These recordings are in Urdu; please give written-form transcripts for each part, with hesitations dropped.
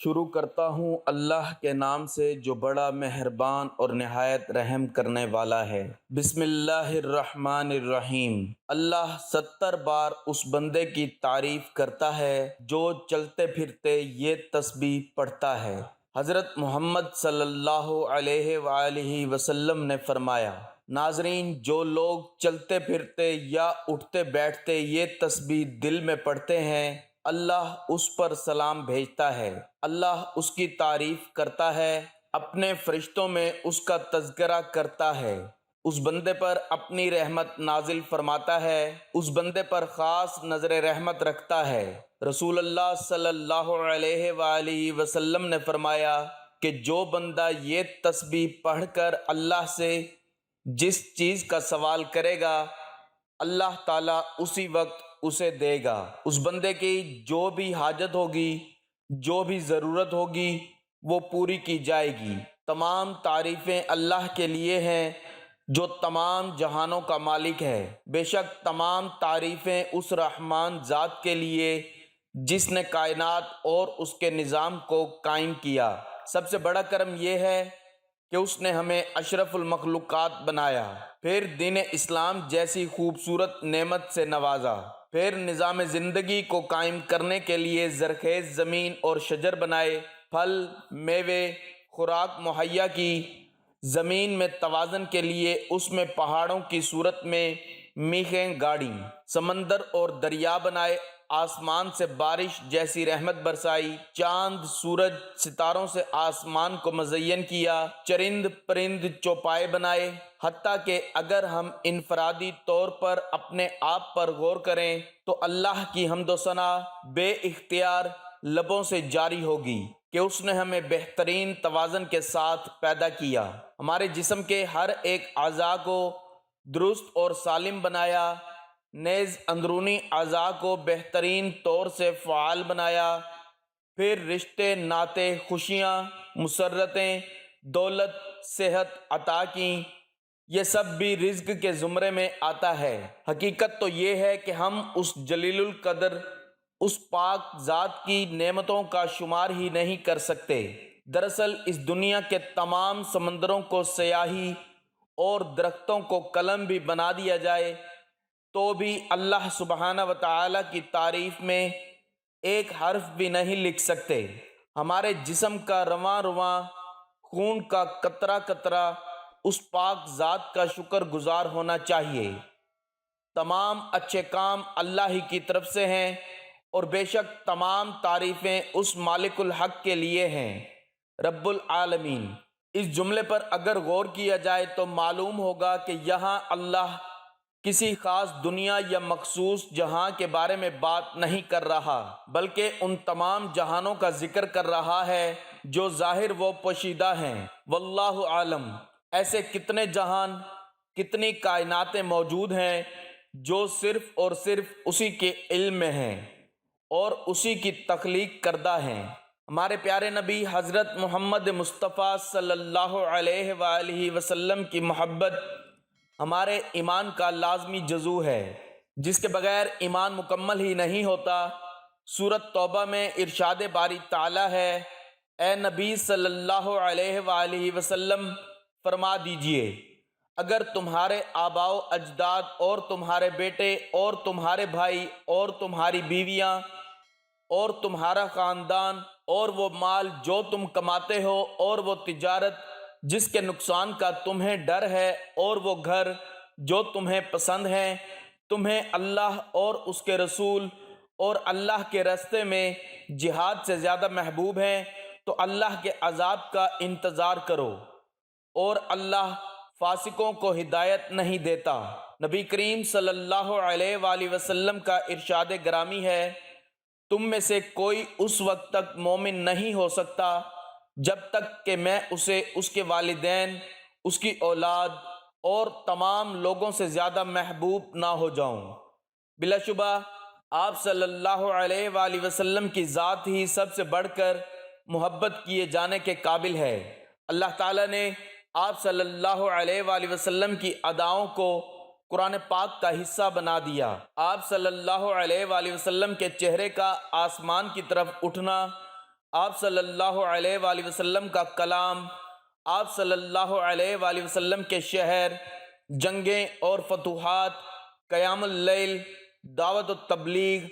شروع کرتا ہوں اللہ کے نام سے جو بڑا مہربان اور نہایت رحم کرنے والا ہے۔ بسم اللہ الرحمن الرحیم۔ اللہ 70 بار اس بندے کی تعریف کرتا ہے جو چلتے پھرتے یہ تسبیح پڑھتا ہے۔ حضرت محمد صلی اللہ علیہ وآلہ وسلم نے فرمایا، ناظرین، جو لوگ چلتے پھرتے یا اٹھتے بیٹھتے یہ تسبیح دل میں پڑھتے ہیں، اللہ اس پر سلام بھیجتا ہے، اللہ اس کی تعریف کرتا ہے، اپنے فرشتوں میں اس کا تذکرہ کرتا ہے، اس بندے پر اپنی رحمت نازل فرماتا ہے، اس بندے پر خاص نظر رحمت رکھتا ہے۔ رسول اللہ صلی اللہ علیہ وآلہ وسلم نے فرمایا کہ جو بندہ یہ تسبیح پڑھ کر اللہ سے جس چیز کا سوال کرے گا، اللہ تعالیٰ اسی وقت اسے دے گا۔ اس بندے کی جو بھی حاجت ہوگی، جو بھی ضرورت ہوگی، وہ پوری کی جائے گی۔ تمام تعریفیں اللہ کے لیے ہیں جو تمام جہانوں کا مالک ہے۔ بے شک تمام تعریفیں اس رحمان ذات کے لیے جس نے کائنات اور اس کے نظام کو قائم کیا۔ سب سے بڑا کرم یہ ہے کہ اس نے ہمیں اشرف المخلوقات بنایا، پھر دین اسلام جیسی خوبصورت نعمت سے نوازا، پھر نظام زندگی کو قائم کرنے کے لیے زرخیز زمین اور شجر بنائے، پھل میوے خوراک مہیا کی، زمین میں توازن کے لیے اس میں پہاڑوں کی صورت میں میخیں گاڑی، سمندر اور دریا بنائے، آسمان سے بارش جیسی رحمت برسائی، چاند سورج ستاروں سے آسمان کو مزین کیا، چرند پرند چوپائے بنائے۔ حتیٰ کہ اگر ہم انفرادی طور پر اپنے آپ پر غور کریں تو اللہ کی حمد و ثنا بے اختیار لبوں سے جاری ہوگی کہ اس نے ہمیں بہترین توازن کے ساتھ پیدا کیا، ہمارے جسم کے ہر ایک اعضاء کو درست اور سالم بنایا، نیز اندرونی اعضاء کو بہترین طور سے فعال بنایا، پھر رشتے ناطے خوشیاں مسرتیں دولت صحت عطا کی۔ یہ سب بھی رزق کے زمرے میں آتا ہے۔ حقیقت تو یہ ہے کہ ہم اس جلیل القدر، اس پاک ذات کی نعمتوں کا شمار ہی نہیں کر سکتے۔ دراصل اس دنیا کے تمام سمندروں کو سیاہی اور درختوں کو قلم بھی بنا دیا جائے تو بھی اللہ سبحانہ و تعالیٰ کی تعریف میں ایک حرف بھی نہیں لکھ سکتے۔ ہمارے جسم کا رواں رواں، خون کا قطرہ قطرہ اس پاک ذات کا شکر گزار ہونا چاہیے۔ تمام اچھے کام اللہ ہی کی طرف سے ہیں اور بے شک تمام تعریفیں اس مالک الحق کے لیے ہیں، رب العالمین۔ اس جملے پر اگر غور کیا جائے تو معلوم ہوگا کہ یہاں اللہ کسی خاص دنیا یا مخصوص جہاں کے بارے میں بات نہیں کر رہا، بلکہ ان تمام جہانوں کا ذکر کر رہا ہے جو ظاہر و پوشیدہ ہیں۔ واللہ عالم، ایسے کتنے جہان، کتنی کائناتیں موجود ہیں جو صرف اور صرف اسی کے علم میں ہیں اور اسی کی تخلیق کردہ ہیں۔ ہمارے پیارے نبی حضرت محمد مصطفیٰ صلی اللہ علیہ وآلہ وسلم کی محبت ہمارے ایمان کا لازمی جزو ہے، جس کے بغیر ایمان مکمل ہی نہیں ہوتا۔ سورۃ توبہ میں ارشاد باری تعالیٰ ہے، اے نبی صلی اللہ علیہ وآلہ وسلم فرما دیجئے، اگر تمہارے آباء و اجداد اور تمہارے بیٹے اور تمہارے بھائی اور تمہاری بیویاں اور تمہارا خاندان اور وہ مال جو تم کماتے ہو اور وہ تجارت جس کے نقصان کا تمہیں ڈر ہے اور وہ گھر جو تمہیں پسند ہیں، تمہیں اللہ اور اس کے رسول اور اللہ کے راستے میں جہاد سے زیادہ محبوب ہیں تو اللہ کے عذاب کا انتظار کرو، اور اللہ فاسقوں کو ہدایت نہیں دیتا۔ نبی کریم صلی اللہ علیہ وآلہ وسلم کا ارشاد گرامی ہے، تم میں سے کوئی اس وقت تک مومن نہیں ہو سکتا جب تک کہ میں اسے اس کے والدین، اس کی اولاد اور تمام لوگوں سے زیادہ محبوب نہ ہو جاؤں۔ بلا شبہ آپ صلی اللہ علیہ وآلہ وسلم کی ذات ہی سب سے بڑھ کر محبت کیے جانے کے قابل ہے۔ اللہ تعالیٰ نے آپ صلی اللہ علیہ وآلہ وسلم کی اداؤں کو قرآن پاک کا حصہ بنا دیا۔ آپ صلی اللہ علیہ وآلہ وسلم کے چہرے کا آسمان کی طرف اٹھنا آپ صلی اللہ علیہ وآلہ وسلم کا کلام، آپ صلی اللہ علیہ وآلہ وسلم کے شہر، جنگیں اور فتوحات، قیام اللیل، دعوت و تبلیغ،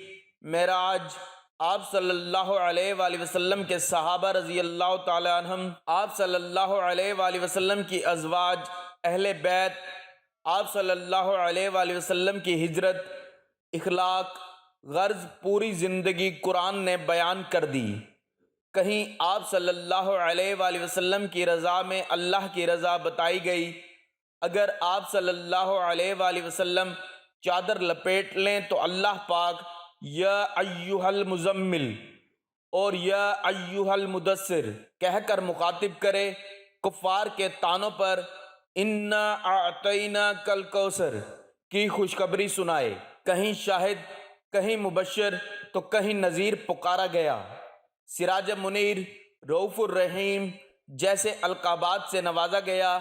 معراج، آپ صلی اللہ علیہ وآلہ وسلم کے صحابہ رضی اللہ تعالی عنہم، آپ صلی اللہ علیہ وآلہ وسلم کی ازواج، اہل بیت، آپ صلی اللہ علیہ وآلہ وسلم کی ہجرت، اخلاق، غرض پوری زندگی قرآن نے بیان کر دی۔ کہیں آپ صلی اللہ علیہ وآلہ وسلم کی رضا میں اللہ کی رضا بتائی گئی۔ اگر آپ صلی اللہ علیہ وآلہ وسلم چادر لپیٹ لیں تو اللہ پاک یا ایھا المزمل اور یا ایھا المدثر کہہ کر مخاطب کرے، کفار کے طعنوں پر انا اعطیناک الکوثر کی خوشخبری سنائے۔ کہیں شاہد، کہیں مبشر تو کہیں نذیر پکارا گیا۔ سراج منیر، رؤوف الرحیم جیسے القابات سے نوازا گیا۔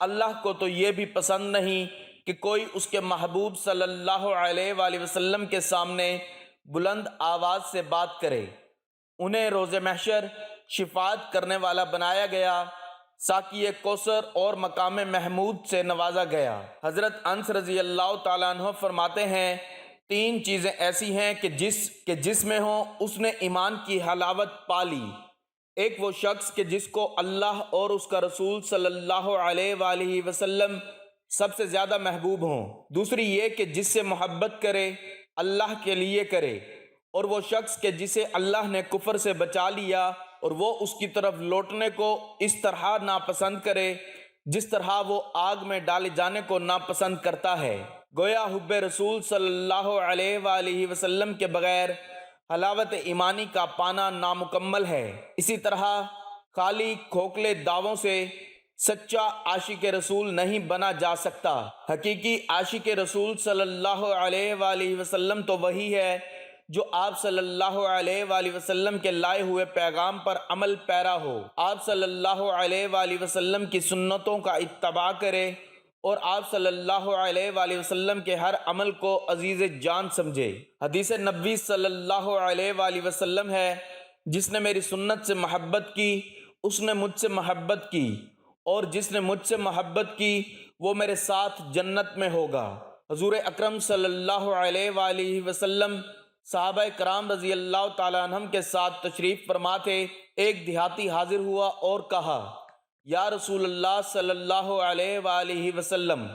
اللہ کو تو یہ بھی پسند نہیں کہ کوئی اس کے محبوب صلی اللہ علیہ وآلہ وسلم کے سامنے بلند آواز سے بات کرے۔ انہیں روز محشر شفاعت کرنے والا بنایا گیا، ساقی کوثر اور مقام محمود سے نوازا گیا۔ حضرت انس رضی اللہ تعالیٰ عنہ فرماتے ہیں، تین چیزیں ایسی ہیں کہ جس میں ہوں اس نے ایمان کی حلاوت پا لی۔ ایک وہ شخص کہ جس کو اللہ اور اس کا رسول صلی اللہ علیہ وآلہ وسلم سب سے زیادہ محبوب ہوں۔ دوسری یہ کہ جس سے محبت کرے اللہ کے لیے کرے، اور وہ شخص کہ جسے اللہ نے کفر سے بچا لیا اور وہ اس کی طرف لوٹنے کو اس طرح ناپسند کرے جس طرح وہ آگ میں ڈالے جانے کو ناپسند کرتا ہے۔ گویا حب رسول صلی اللہ علیہ وآلہ وسلم کے بغیر حلاوت ایمانی کا پانا نامکمل ہے۔ اسی طرح خالی کھوکھلے دعووں سے سچا عاشق رسول نہیں بنا جا سکتا۔ حقیقی عاشق رسول صلی اللہ علیہ وآلہ وسلم تو وہی ہے جو آپ صلی اللہ علیہ وآلہ وسلم کے لائے ہوئے پیغام پر عمل پیرا ہو، آپ صلی اللہ علیہ وآلہ وسلم کی سنتوں کا اتباع کرے اور آپ صلی اللہ علیہ وآلہ وسلم کے ہر عمل کو عزیز جان سمجھے۔ حدیث نبوی صلی اللہ علیہ وآلہ وسلم ہے، جس نے میری سنت سے محبت کی اس نے مجھ سے محبت کی، اور جس نے مجھ سے محبت کی وہ میرے ساتھ جنت میں ہوگا۔ حضور اکرم صلی اللہ علیہ وآلہ وسلم صحابہ کرام رضی اللہ تعالیٰ عنہم کے ساتھ تشریف فرما تھے۔ ایک دیہاتی حاضر ہوا اور کہا، یا رسول اللہ صلی اللہ علیہ وآلہ وسلم،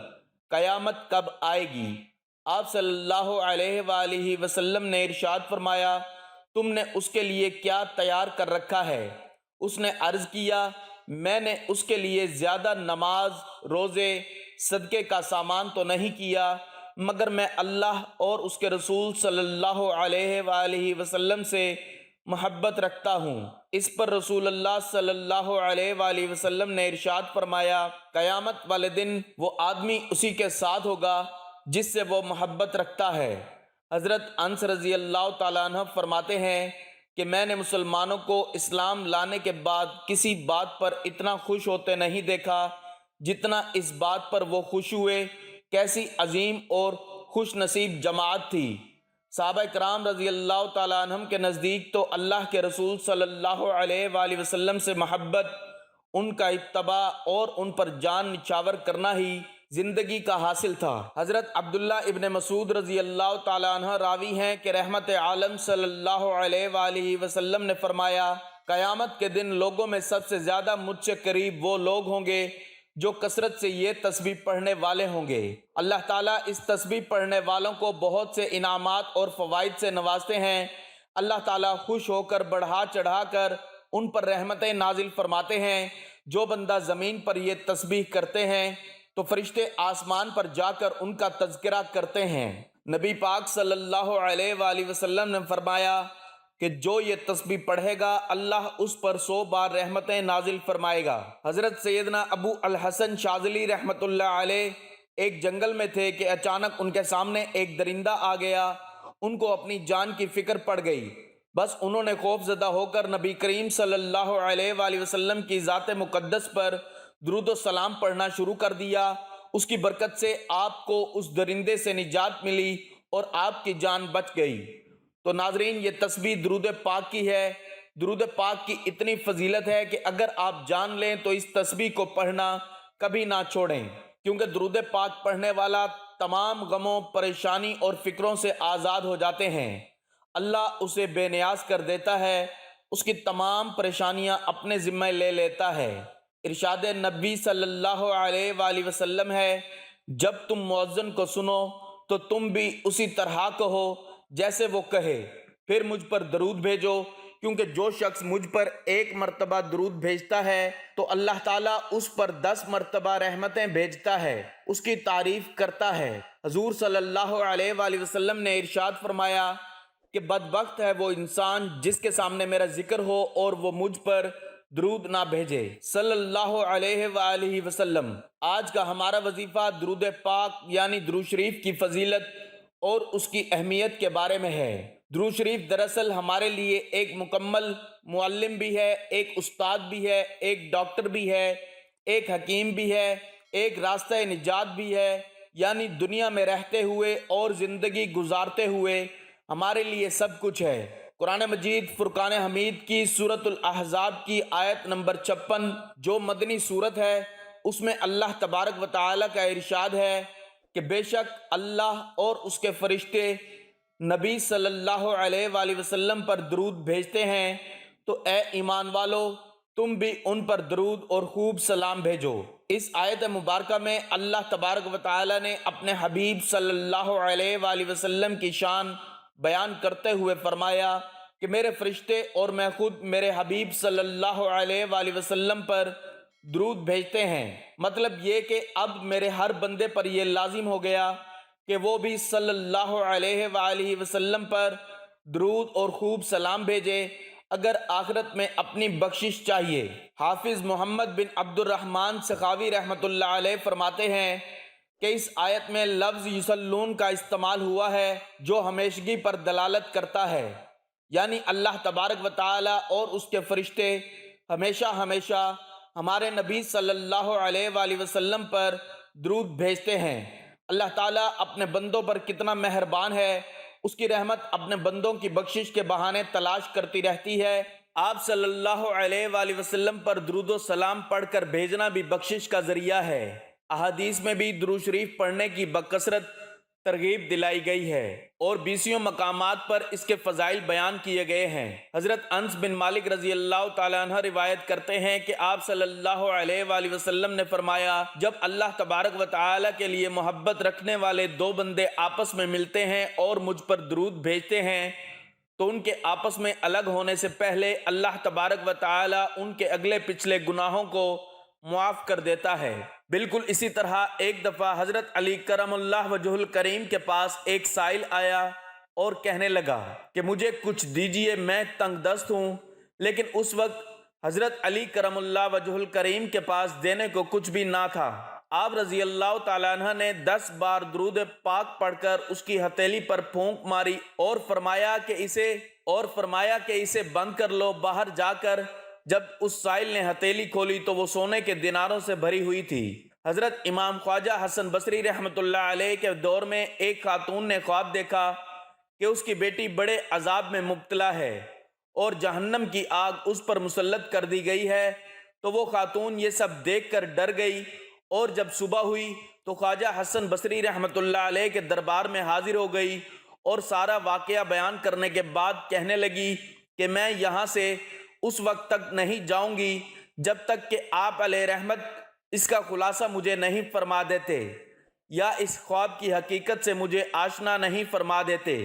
قیامت کب آئے گی؟ آپ صلی اللہ علیہ وآلہ وسلم نے ارشاد فرمایا، تم نے اس کے لیے کیا تیار کر رکھا ہے؟ اس نے عرض کیا، میں نے اس کے لیے زیادہ نماز، روزے، صدقے کا سامان تو نہیں کیا، مگر میں اللہ اور اس کے رسول صلی اللہ علیہ وآلہ وسلم سے محبت رکھتا ہوں۔ اس پر رسول اللہ صلی اللہ علیہ وآلہ وسلم نے ارشاد فرمایا، قیامت والے دن وہ آدمی اسی کے ساتھ ہوگا جس سے وہ محبت رکھتا ہے۔ حضرت انس رضی اللہ تعالیٰ عنہ فرماتے ہیں کہ میں نے مسلمانوں کو اسلام لانے کے بعد کسی بات پر اتنا خوش ہوتے نہیں دیکھا جتنا اس بات پر وہ خوش ہوئے۔ کیسی عظیم اور خوش نصیب جماعت تھی۔ صحابہ کرام رضی اللہ تعالیٰ عنہم کے نزدیک تو اللہ کے رسول صلی اللہ علیہ وآلہ وسلم سے محبت، ان کا اتباع اور ان پر جان نچھاور کرنا ہی زندگی کا حاصل تھا۔ حضرت عبداللہ ابن مسعود رضی اللہ تعالیٰ عنہ راوی ہیں کہ رحمت عالم صلی اللہ علیہ وآلہ وسلم نے فرمایا، قیامت کے دن لوگوں میں سب سے زیادہ مجھ سے قریب وہ لوگ ہوں گے جو کثرت سے یہ تسبیح پڑھنے والے ہوں گے۔ اللہ تعالیٰ اس تسبیح پڑھنے والوں کو بہت سے انعامات اور فوائد سے نوازتے ہیں۔ اللہ تعالیٰ خوش ہو کر بڑھا چڑھا کر ان پر رحمتیں نازل فرماتے ہیں۔ جو بندہ زمین پر یہ تسبیح کرتے ہیں تو فرشتے آسمان پر جا کر ان کا تذکرہ کرتے ہیں۔ نبی پاک صلی اللہ علیہ وآلہ وسلم نے فرمایا کہ جو یہ تسبیح پڑھے گا اللہ اس پر 100 بار رحمتیں نازل فرمائے گا۔ حضرت سیدنا ابو الحسن شاذلی رحمۃ اللہ علیہ ایک جنگل میں تھے کہ اچانک ان کے سامنے ایک درندہ آ گیا۔ ان کو اپنی جان کی فکر پڑ گئی، بس انہوں نے خوف زدہ ہو کر نبی کریم صلی اللہ علیہ وآلہ وسلم کی ذات مقدس پر درود و سلام پڑھنا شروع کر دیا۔ اس کی برکت سے آپ کو اس درندے سے نجات ملی اور آپ کی جان بچ گئی۔ تو ناظرین، یہ تسبیح درود پاک کی ہے درود پاک کی اتنی فضیلت ہے کہ اگر آپ جان لیں تو اس تسبیح کو پڑھنا کبھی نہ چھوڑیں، کیونکہ درود پاک پڑھنے والا تمام غموں، پریشانی اور فکروں سے آزاد ہو جاتے ہیں۔ اللہ اسے بے نیاز کر دیتا ہے، اس کی تمام پریشانیاں اپنے ذمہ لے لیتا ہے۔ ارشاد نبی صلی اللہ علیہ وآلہ وسلم ہے، جب تم مؤذن کو سنو تو تم بھی اسی طرح کہو جیسے وہ کہے، پھر مجھ پر درود بھیجو، کیونکہ جو شخص مجھ پر 1 مرتبہ درود بھیجتا ہے تو اللہ تعالیٰ اس پر 10 مرتبہ رحمتیں بھیجتا ہے، اس کی تعریف کرتا ہے۔ حضور صلی اللہ علیہ وآلہ وسلم نے ارشاد فرمایا کہ بدبخت ہے وہ انسان جس کے سامنے میرا ذکر ہو اور وہ مجھ پر درود نہ بھیجے صلی اللہ علیہ وآلہ وسلم۔ آج کا ہمارا وظیفہ درود پاک یعنی درود شریف کی فضیلت اور اس کی اہمیت کے بارے میں ہے۔ درود شریف دراصل ہمارے لیے ایک مکمل معلم بھی ہے، ایک استاد بھی ہے، ایک ڈاکٹر بھی ہے، ایک حکیم بھی ہے، ایک راستہ نجات بھی ہے، یعنی دنیا میں رہتے ہوئے اور زندگی گزارتے ہوئے ہمارے لیے سب کچھ ہے۔ قرآن مجید فرقان حمید کی سورۃ الاحزاب کی آیت نمبر 56 جو مدنی سورت ہے، اس میں اللہ تبارک و تعالیٰ کا ارشاد ہے کہ بے شک اللہ اور اس کے فرشتے نبی صلی اللہ علیہ وآلہ وسلم پر درود بھیجتے ہیں، تو اے ایمان والو تم بھی ان پر درود اور خوب سلام بھیجو۔ اس آیت مبارکہ میں اللہ تبارک و تعالیٰ نے اپنے حبیب صلی اللہ علیہ وآلہ وسلم کی شان بیان کرتے ہوئے فرمایا کہ میرے فرشتے اور میں خود میرے حبیب صلی اللہ علیہ وآلہ وسلم پر درود بھیجتے ہیں۔ مطلب یہ کہ اب میرے ہر بندے پر یہ لازم ہو گیا کہ وہ بھی صلی اللہ علیہ وآلہ وسلم پر درود اور خوب سلام بھیجے اگر آخرت میں اپنی بخشش چاہیے۔ حافظ محمد بن عبد الرحمن سخاوی رحمۃ اللہ علیہ فرماتے ہیں کہ اس آیت میں لفظ یصلون کا استعمال ہوا ہے جو ہمیشگی پر دلالت کرتا ہے، یعنی اللہ تبارک و تعالی اور اس کے فرشتے ہمیشہ ہمیشہ ہمارے نبی صلی اللہ علیہ وآلہ وسلم پر درود بھیجتے ہیں۔ اللہ تعالیٰ اپنے بندوں پر کتنا مہربان ہے، اس کی رحمت اپنے بندوں کی بخشش کے بہانے تلاش کرتی رہتی ہے۔ آپ صلی اللہ علیہ وآلہ وسلم پر درود و سلام پڑھ کر بھیجنا بھی بخشش کا ذریعہ ہے۔ احادیث میں بھی درود شریف پڑھنے کی بکثرت ترغیب دلائی گئی ہے اور 20 مقامات پر اس کے فضائل بیان کیے گئے ہیں۔ حضرت انس بن مالک رضی اللہ تعالیٰ عنہ روایت کرتے ہیں کہ آپ صلی اللہ علیہ وآلہ وسلم نے فرمایا، جب اللہ تبارک و تعالیٰ کے لیے محبت رکھنے والے 2 بندے آپس میں ملتے ہیں اور مجھ پر درود بھیجتے ہیں تو ان کے آپس میں الگ ہونے سے پہلے اللہ تبارک و تعالیٰ ان کے اگلے پچھلے گناہوں کو معاف کر دیتا ہے۔ بالکل اسی طرح ایک دفعہ حضرت علی کرم اللہ وجہ الکریم کے پاس ایک سائل آیا اور کہنے لگا کہ مجھے کچھ دیجئے، میں تنگ دست ہوں، لیکن اس وقت حضرت علی کرم اللہ وجہ الکریم کے پاس دینے کو کچھ بھی نہ تھا۔ آپ رضی اللہ تعالیٰ عنہ نے 10 بار درود پاک پڑھ کر اس کی ہتھیلی پر پھونک ماری اور فرمایا کہ اسے بند کر لو۔ باہر جا کر جب اس سائل نے ہتھیلی کھولی تو وہ سونے کے دیناروں سے بھری ہوئی تھی۔ حضرت امام خواجہ حسن بصری رحمۃ اللہ علیہ کے دور میں ایک خاتون نے خواب دیکھا کہ اس کی بیٹی بڑے عذاب میں مبتلا ہے اور جہنم کی آگ اس پر مسلط کر دی گئی ہے، تو وہ خاتون یہ سب دیکھ کر ڈر گئی اور جب صبح ہوئی تو خواجہ حسن بصری رحمۃ اللہ علیہ کے دربار میں حاضر ہو گئی اور سارا واقعہ بیان کرنے کے بعد کہنے لگی کہ میں یہاں سے اس وقت تک نہیں جاؤں گی جب تک کہ آپ علیہ رحمت اس کا خلاصہ مجھے نہیں فرما دیتے یا اس خواب کی حقیقت سے مجھے آشنا نہیں فرما دیتے۔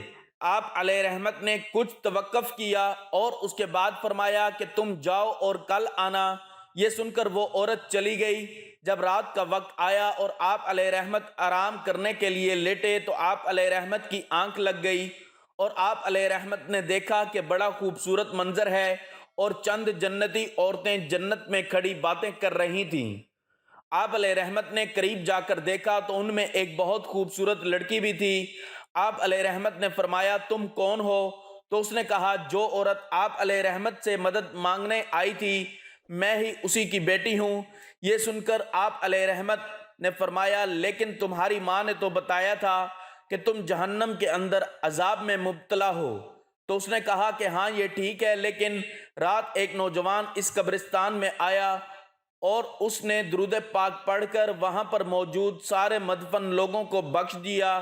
آپ علیہ رحمت نے کچھ توقف کیا اور اس کے بعد فرمایا کہ تم جاؤ اور کل آنا۔ یہ سن کر وہ عورت چلی گئی۔ جب رات کا وقت آیا اور آپ علیہ رحمت آرام کرنے کے لیے لیٹے تو آپ علیہ رحمت کی آنکھ لگ گئی اور آپ علیہ رحمت نے دیکھا کہ بڑا خوبصورت منظر ہے اور چند جنتی عورتیں جنت میں کھڑی باتیں کر رہی تھیں۔ آپ علیہ رحمت نے قریب جا کر دیکھا تو ان میں ایک بہت خوبصورت لڑکی بھی تھی۔ آپ علیہ رحمت نے فرمایا تم کون ہو؟ تو اس نے کہا جو عورت آپ علیہ رحمت سے مدد مانگنے آئی تھی میں ہی اسی کی بیٹی ہوں۔ یہ سن کر آپ علیہ رحمت نے فرمایا لیکن تمہاری ماں نے تو بتایا تھا کہ تم جہنم کے اندر عذاب میں مبتلا ہو، تو اس نے کہا کہ ہاں یہ ٹھیک ہے، لیکن رات ایک نوجوان اس قبرستان میں آیا اور اس نے درود پاک پڑھ کر وہاں پر موجود سارے مدفن لوگوں کو بخش دیا،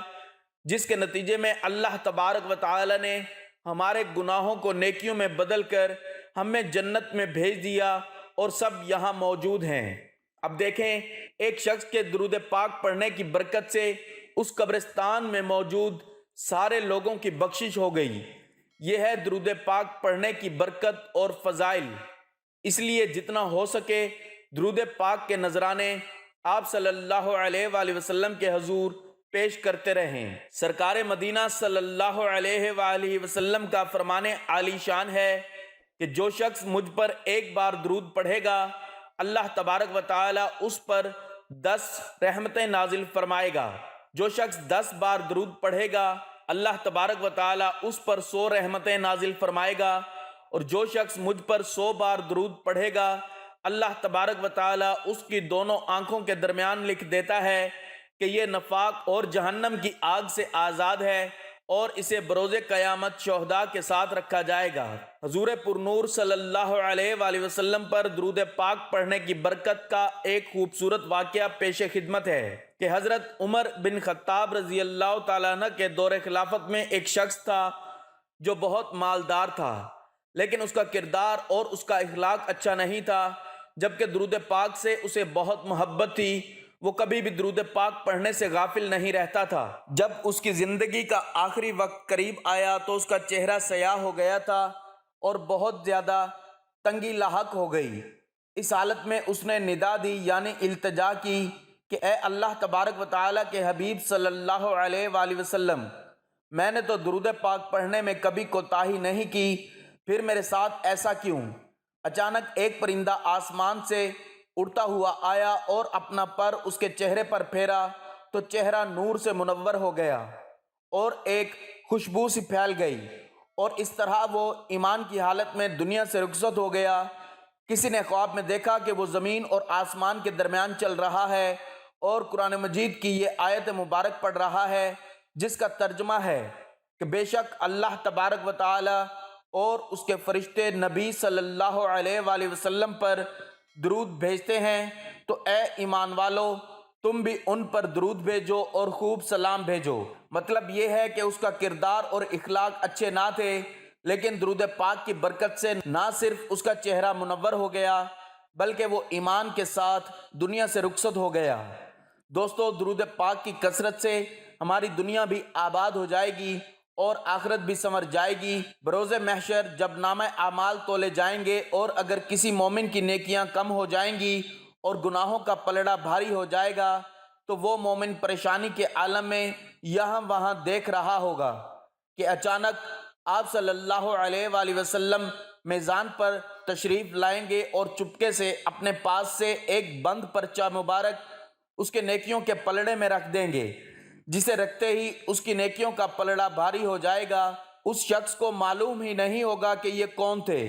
جس کے نتیجے میں اللہ تبارک و تعالی نے ہمارے گناہوں کو نیکیوں میں بدل کر ہمیں جنت میں بھیج دیا اور سب یہاں موجود ہیں۔ اب دیکھیں، ایک شخص کے درود پاک پڑھنے کی برکت سے اس قبرستان میں موجود سارے لوگوں کی بخشش ہو گئی۔ یہ ہے درود پاک پڑھنے کی برکت اور فضائل۔ اس لیے جتنا ہو سکے درود پاک کے نذرانے آپ صلی اللہ علیہ وآلہ وسلم کے حضور پیش کرتے رہیں۔ سرکار مدینہ صلی اللہ علیہ وآلہ وسلم کا فرمان عالی شان ہے کہ جو شخص مجھ پر ایک بار درود پڑھے گا، اللہ تبارک و تعالی اس پر 10 رحمتیں نازل فرمائے گا۔ جو شخص 10 بار درود پڑھے گا، اللہ تبارک و تعالی اس پر 100 رحمتیں نازل فرمائے گا، اور جو شخص مجھ پر 100 بار درود پڑھے گا، اللہ تبارک و تعالی اس کی دونوں آنکھوں کے درمیان لکھ دیتا ہے کہ یہ نفاق اور جہنم کی آگ سے آزاد ہے، اور اسے بروز قیامت شہداء کے ساتھ رکھا جائے گا۔ حضور پرنور صلی اللہ علیہ وآلہ وسلم پر درود پاک پڑھنے کی برکت کا ایک خوبصورت واقعہ پیش خدمت ہے کہ حضرت عمر بن خطاب رضی اللہ تعالیٰ عنہ کے دور خلافت میں ایک شخص تھا جو بہت مالدار تھا، لیکن اس کا کردار اور اس کا اخلاق اچھا نہیں تھا، جبکہ درود پاک سے اسے بہت محبت تھی۔ وہ کبھی بھی درود پاک پڑھنے سے غافل نہیں رہتا تھا۔ جب اس کی زندگی کا آخری وقت قریب آیا تو اس کا چہرہ سیاہ ہو گیا تھا اور بہت زیادہ تنگی لاحق ہو گئی۔ اس حالت میں اس نے ندا دی، یعنی التجا کی کہ اے اللہ تبارک و تعالیٰ کے حبیب صلی اللہ علیہ وآلہ وسلم، میں نے تو درود پاک پڑھنے میں کبھی کوتاہی نہیں کی، پھر میرے ساتھ ایسا کیوں؟ اچانک ایک پرندہ آسمان سے اڑتا ہوا آیا اور اپنا پر اس کے چہرے پر پھیرا تو چہرہ نور سے منور ہو گیا اور ایک خوشبو سی پھیل گئی، اور اس طرح وہ ایمان کی حالت میں دنیا سے رخصت ہو گیا۔ کسی نے خواب میں دیکھا کہ وہ زمین اور آسمان کے درمیان چل رہا ہے اور قرآن مجید کی یہ آیت مبارک پڑھ رہا ہے، جس کا ترجمہ ہے کہ بے شک اللہ تبارک و تعالی اور اس کے فرشتے نبی صلی اللہ علیہ وآلہ وسلم پر درود بھیجتے ہیں، تو اے ایمان والو، تم بھی ان پر درود بھیجو اور خوب سلام بھیجو۔ مطلب یہ ہے کہ اس کا کردار اور اخلاق اچھے نہ تھے، لیکن درود پاک کی برکت سے نہ صرف اس کا چہرہ منور ہو گیا بلکہ وہ ایمان کے ساتھ دنیا سے رخصت ہو گیا۔ دوستو، درود پاک کی کثرت سے ہماری دنیا بھی آباد ہو جائے گی اور آخرت بھی سنور جائے گی۔ بروز محشر جب نامہ اعمال تولے جائیں گے اور اگر کسی مومن کی نیکیاں کم ہو جائیں گی اور گناہوں کا پلڑا بھاری ہو جائے گا تو وہ مومن پریشانی کے عالم میں یہاں وہاں دیکھ رہا ہوگا کہ اچانک آپ صلی اللہ علیہ وآلہ وسلم میزان پر تشریف لائیں گے اور چپکے سے اپنے پاس سے ایک بند پرچہ مبارک اس کے نیکیوں کے پلڑے میں رکھ دیں گے، جسے رکھتے ہی اس کی نیکیوں کا پلڑا بھاری ہو جائے گا۔ اس شخص کو معلوم ہی نہیں ہوگا کہ یہ کون تھے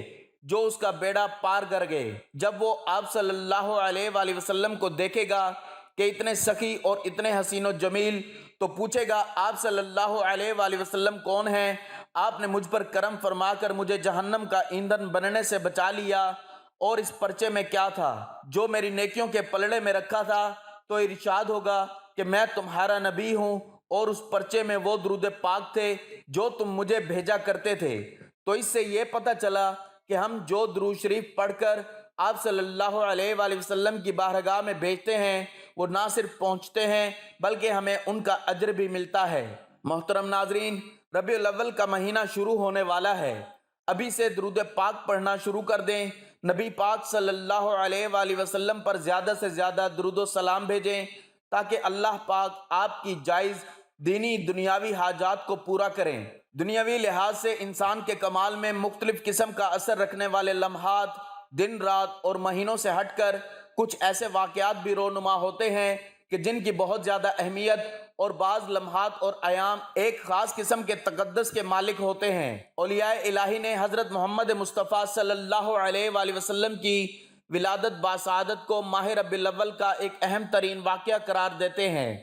جو اس کا بیڑا پار کر گئے۔ جب وہ آپ صلی اللہ علیہ وآلہ وسلم کو دیکھے گا کہ اتنے سخی اور اتنے حسین و جمیل، تو پوچھے گا آپ صلی اللہ علیہ وآلہ وسلم کون ہیں؟ آپ نے مجھ پر کرم فرما کر مجھے جہنم کا ایندھن بننے سے بچا لیا، اور اس پرچے میں کیا تھا جو میری نیکیوں کے پلڑے میں رکھا تھا؟ تو ارشاد ہوگا کہ میں تمہارا نبی ہوں، اور اس پرچے میں وہ درود پاک تھے جو تم مجھے بھیجا کرتے تھے۔ تو اس سے یہ پتہ چلا کہ ہم جو درود شریف پڑھ کر آپ صلی اللہ علیہ وآلہ وسلم کی بارگاہ میں بھیجتے ہیں، وہ نہ صرف پہنچتے ہیں بلکہ ہمیں ان کا اجر بھی ملتا ہے۔ محترم ناظرین، ربیع الاول کا مہینہ شروع ہونے والا ہے، ابھی سے درود پاک پڑھنا شروع کر دیں۔ نبی پاک صلی اللہ علیہ وآلہ وسلم پر زیادہ سے زیادہ درود و سلام بھیجیں تاکہ اللہ پاک آپ کی جائز دینی دنیاوی حاجات کو پورا کریں۔ دنیاوی لحاظ سے انسان کے کمال میں مختلف قسم کا اثر رکھنے والے لمحات، دن رات اور مہینوں سے ہٹ کر کچھ ایسے واقعات بھی رونما ہوتے ہیں کہ جن کی بہت زیادہ اہمیت اور بعض لمحات اور ایام ایک خاص قسم کے تقدس کے مالک ہوتے ہیں۔ اولیاء الہی نے حضرت محمد مصطفیٰ صلی اللہ علیہ وآلہ وسلم کی ولادت باسعادت کو ماہ ربیع الاول کا ایک اہم ترین واقعہ قرار دیتے ہیں،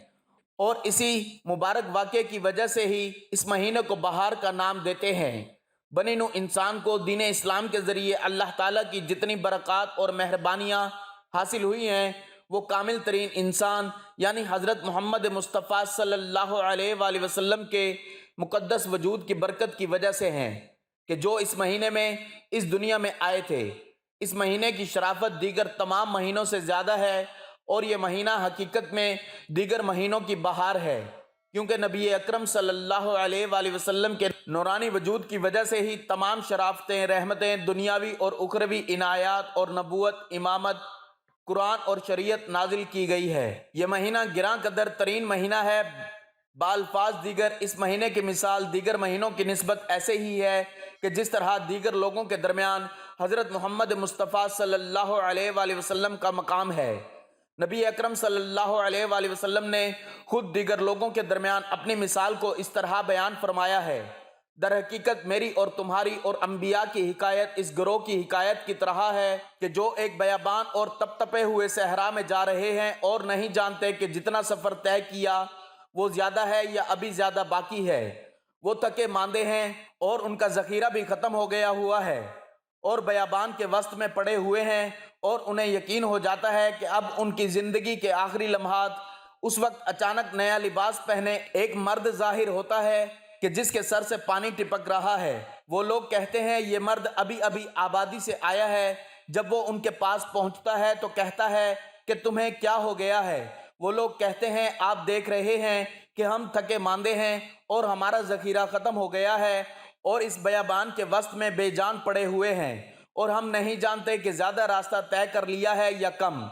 اور اسی مبارک واقعے کی وجہ سے ہی اس مہینے کو بہار کا نام دیتے ہیں۔ بنی نوع انسان کو دین اسلام کے ذریعے اللہ تعالیٰ کی جتنی برکات اور مہربانیاں حاصل ہوئی ہیں وہ کامل ترین انسان یعنی حضرت محمد مصطفیٰ صلی اللہ علیہ وآلہ وسلم کے مقدس وجود کی برکت کی وجہ سے ہیں کہ جو اس مہینے میں اس دنیا میں آئے تھے۔ اس مہینے کی شرافت دیگر تمام مہینوں سے زیادہ ہے اور یہ مہینہ حقیقت میں دیگر مہینوں کی بہار ہے، کیونکہ نبی اکرم صلی اللہ علیہ وآلہ وسلم کے نورانی وجود کی وجہ سے ہی تمام شرافتیں، رحمتیں، دنیاوی اور اخروی عنایات اور نبوت، امامت، قرآن اور شریعت نازل کی گئی ہے۔ یہ مہینہ گراں قدر ترین مہینہ ہے۔ بالفاظ دیگر اس مہینے کی مثال دیگر مہینوں کی نسبت ایسے ہی ہے کہ جس طرح دیگر لوگوں کے درمیان حضرت محمد مصطفیٰ صلی اللہ علیہ وآلہ وسلم کا مقام ہے۔ نبی اکرم صلی اللہ علیہ وآلہ وسلم نے خود دیگر لوگوں کے درمیان اپنی مثال کو اس طرح بیان فرمایا ہے: در حقیقت میری اور تمہاری اور انبیاء کی حکایت اس گروہ کی حکایت کی طرح ہے کہ جو ایک بیابان اور تپ تپے ہوئے صحرا میں جا رہے ہیں اور نہیں جانتے کہ جتنا سفر طے کیا وہ زیادہ ہے یا ابھی زیادہ باقی ہے۔ وہ تھکے ماندے ہیں اور ان کا ذخیرہ بھی ختم ہو گیا ہوا ہے اور بیابان کے وسط میں پڑے ہوئے ہیں اور انہیں یقین ہو جاتا ہے کہ اب ان کی زندگی کے آخری لمحات۔ اس وقت اچانک نیا لباس پہنے ایک مرد ظاہر ہوتا ہے کہ جس کے سر سے پانی ٹپک رہا ہے۔ وہ لوگ کہتے ہیں یہ مرد ابھی ابھی آبادی سے آیا ہے۔ جب وہ ان کے پاس پہنچتا ہے تو کہتا ہے کہ تمہیں کیا ہو گیا ہے؟ وہ لوگ کہتے ہیں آپ دیکھ رہے ہیں کہ ہم تھکے ماندے ہیں اور ہمارا ذخیرہ ختم ہو گیا ہے اور اس بیابان کے وسط میں بے جان پڑے ہوئے ہیں اور ہم نہیں جانتے کہ زیادہ راستہ طے کر لیا ہے یا کم۔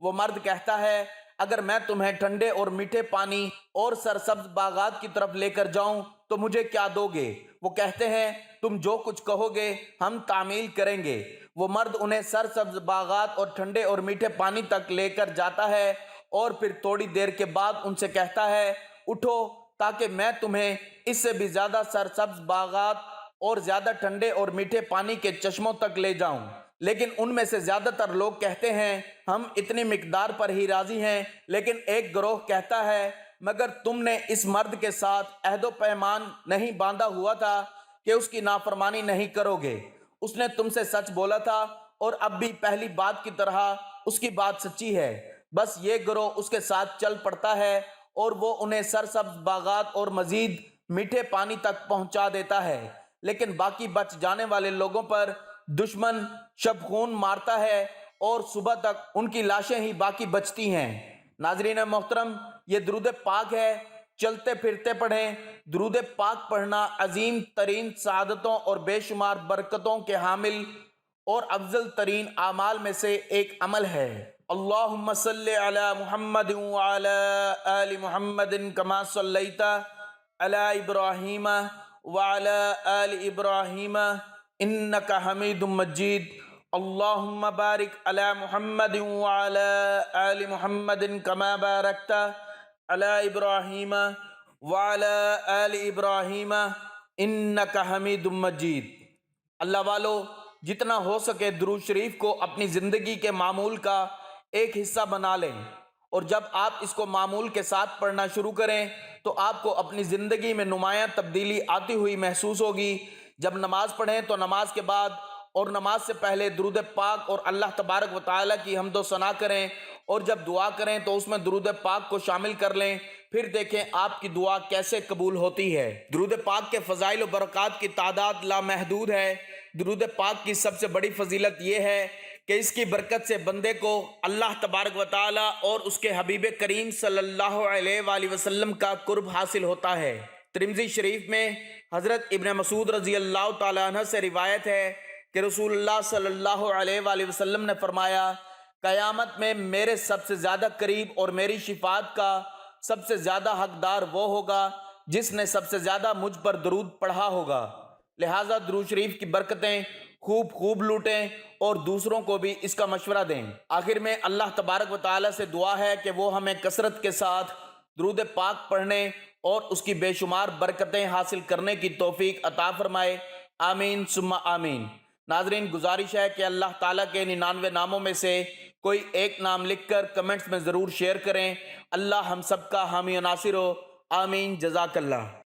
وہ مرد کہتا ہے اگر میں تمہیں ٹھنڈے اور میٹھے پانی اور سرسبز باغات کی طرف لے کر جاؤں تو مجھے کیا دو گے؟ وہ کہتے ہیں تم جو کچھ کہو گے ہم تعمیل کریں گے۔ وہ مرد انہیں سرسبز باغات اور ٹھنڈے اور میٹھے پانی تک لے کر جاتا ہے اور پھر تھوڑی دیر کے بعد ان سے کہتا ہے اٹھو تاکہ میں تمہیں اس سے بھی زیادہ سرسبز باغات اور زیادہ ٹھنڈے اور میٹھے پانی کے چشموں تک لے جاؤں۔ لیکن ان میں سے زیادہ تر لوگ کہتے ہیں ہم اتنی مقدار پر ہی راضی ہیں۔ لیکن ایک گروہ کہتا ہے مگر تم نے اس مرد کے ساتھ عہد و پیمان نہیں باندھا ہوا تھا کہ اس کی نافرمانی نہیں کرو گے؟ اس نے تم سے سچ بولا تھا اور اب بھی پہلی بات کی طرح اس کی بات سچی ہے۔ بس یہ گروہ اس کے ساتھ چل پڑتا ہے اور وہ انہیں سرسبز باغات اور مزید میٹھے پانی تک پہنچا دیتا ہے، لیکن باقی بچ جانے والے لوگوں پر دشمن شب خون مارتا ہے اور صبح تک ان کی لاشیں ہی باقی بچتی ہیں۔ ناظرین محترم، یہ درود پاک ہے، چلتے پھرتے پڑھیں۔ درود پاک پڑھنا عظیم ترین سعادتوں اور بے شمار برکتوں کے حامل اور افضل ترین اعمال میں سے ایک عمل ہے۔ اللہم صلی علی محمد وعلی آل محمد کما صلیت علی ابراہیم وعلی آل ابراہیم انک حمید مجید۔ اللہم بارک علی محمد وعلی آل محمد کما بارکت علی ابراہیم وعلی آل ابراہیم انک حمید مجید۔ اللہ والو، جتنا ہو سکے درود شریف کو اپنی زندگی کے معمول کا ایک حصہ بنا لیں، اور جب آپ اس کو معمول کے ساتھ پڑھنا شروع کریں تو آپ کو اپنی زندگی میں نمایاں تبدیلی آتی ہوئی محسوس ہوگی۔ جب نماز پڑھیں تو نماز کے بعد اور نماز سے پہلے درود پاک اور اللہ تبارک و تعالیٰ کی حمد و ثنا کریں، اور جب دعا کریں تو اس میں درود پاک کو شامل کر لیں۔ پھر دیکھیں آپ کی دعا کیسے قبول ہوتی ہے۔ درود پاک کے فضائل و برکات کی تعداد لامحدود ہے۔ درود پاک کی سب سے بڑی فضیلت یہ ہے کہ اس کی برکت سے بندے کو اللہ تبارک و تعالیٰ اور اس کے حبیب کریم صلی اللہ علیہ وآلہ وسلم کا قرب حاصل ہوتا ہے۔ ترمذی شریف میں حضرت ابن مسعود رضی اللہ تعالیٰ عنہ سے روایت ہے کہ رسول اللہ صلی اللہ علیہ وآلہ وسلم نے فرمایا قیامت میں میرے سب سے زیادہ قریب اور میری شفاعت کا سب سے زیادہ حقدار وہ ہوگا جس نے سب سے زیادہ مجھ پر درود پڑھا ہوگا۔ لہٰذا درود شریف کی برکتیں خوب لوٹیں اور دوسروں کو بھی اس کا مشورہ دیں۔ آخر میں اللہ تبارک و تعالیٰ سے دعا ہے کہ وہ ہمیں کثرت کے ساتھ درود پاک پڑھنے اور اس کی بے شمار برکتیں حاصل کرنے کی توفیق عطا فرمائے۔ آمین ثم آمین۔ ناظرین، گزارش ہے کہ اللہ تعالیٰ کے 99 ناموں میں سے کوئی ایک نام لکھ کر کمنٹس میں ضرور شیئر کریں۔ اللہ ہم سب کا حامی و ناصر ہو۔ آمین۔ جزاک اللہ۔